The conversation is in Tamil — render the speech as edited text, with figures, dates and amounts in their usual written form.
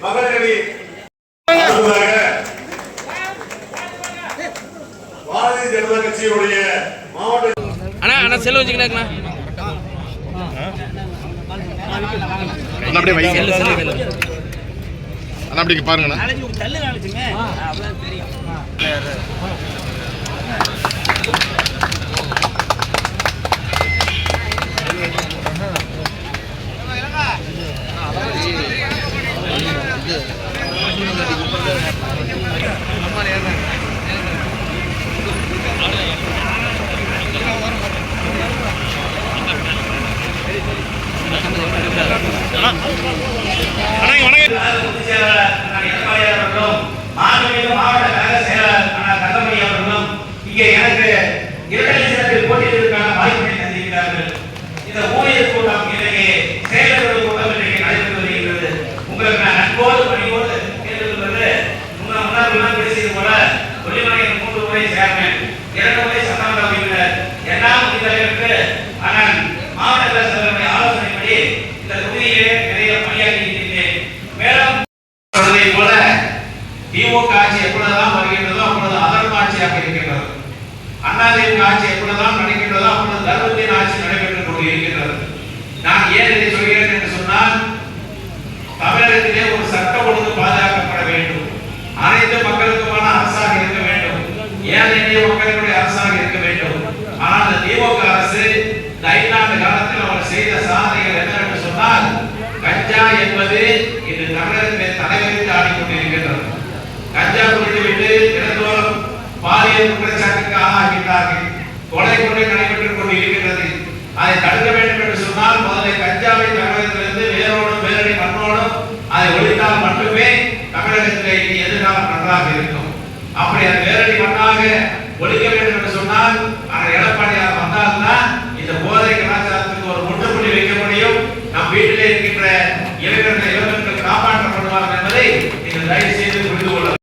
மகளிரணி பாரதிய ஜனதா கட்சியுடைய மாவட்ட செல்வ வச்சுக்கலாங்கண்ணா அப்படியே அப்படி பாருங்கண்ணா. மாவட்ட கழக செயலாளர் தங்கமணி அவர்களும் இங்கே எனக்கு இரட்டை சிறப்பில் போட்டியிடுவதற்கான வாய்ப்பினை தந்திருக்கிறார்கள். இந்த ஊழியர் கூட்டம் இன்றைக்கு செயலர்கள் கூட்டம் இன்றைக்கு நடைபெற்று வருகிறது. உங்களுக்கு நான் அன்போடு பணியோடு கேட்டுக்கொள்வது முன்னாள் பேசியது போல ஒளிமலையின் 3 முறை சேர்மன் 2 முறை சட்டமன்ற உறுப்பினர் எல்லாம் தலைவருக்கு ஆனால் மாவட்ட கழக செயலருடைய ஆலோசனைப்படி இந்த தொகுதியிலே நிறைய பணியாற்றி இருக்கிறேன். மேலும் போல திமுக ஆட்சி எப்பொழுதுதான் வருகின்றதோ அப்பொழுது அதர்ம ஆட்சியாக இருக்கின்றது. அண்ணாதிமுக ஆட்சி எப்பொழுதுதான் நடக்கின்றதோ அப்பொழுது தர்மத்தின் ஆட்சி நடைபெற்றுக் கொண்டு இருக்கின்றது. நான் ஏன் இதை சொல்கிறேன் என்று சொன்னால், தமிழகத்திலே ஒரு சட்ட ஒழுங்கு பாதுகாக்கப்பட வேண்டும். அனைத்து மக்களுக்குமான அரசாக இருக்க வேண்டும். ஏழை எளிய மக்களுடைய அரசாக இருக்க வேண்டும். ஆனால் இந்த திமுக அரசு இந்த 5 ஆண்டு காலத்தில் அவர் செய்த சாதனைகள் என்னவென்று சொன்னால், கஞ்சா என்பது இன்று தமிழகத்தில் தலைவரித்து ஆடிக்கொண்டிருக்கின்றது. கஞ்சா குடித்துவிட்டு தினந்தோறும் பாலியல் குற்றச்சாட்டுக்கு ஆளாகின்றார்கள். கொலை கொலை நடைபெற்றுக் கொண்டு இருக்கின்றது. அதை தடுக்க வேண்டும் என்று சொன்னால் முதல்ல கஞ்சாவை தமிழகத்திலிருந்து வேரோடும் வேரடி மண்ணோடும் அதை ஒழித்தால் மட்டுமே தமிழகத்தில் இனி எதிர்காலம் நன்றாக இருக்கும். அப்படி அது வேரடி மண்ணாக ஒழிக்க வேண்டும்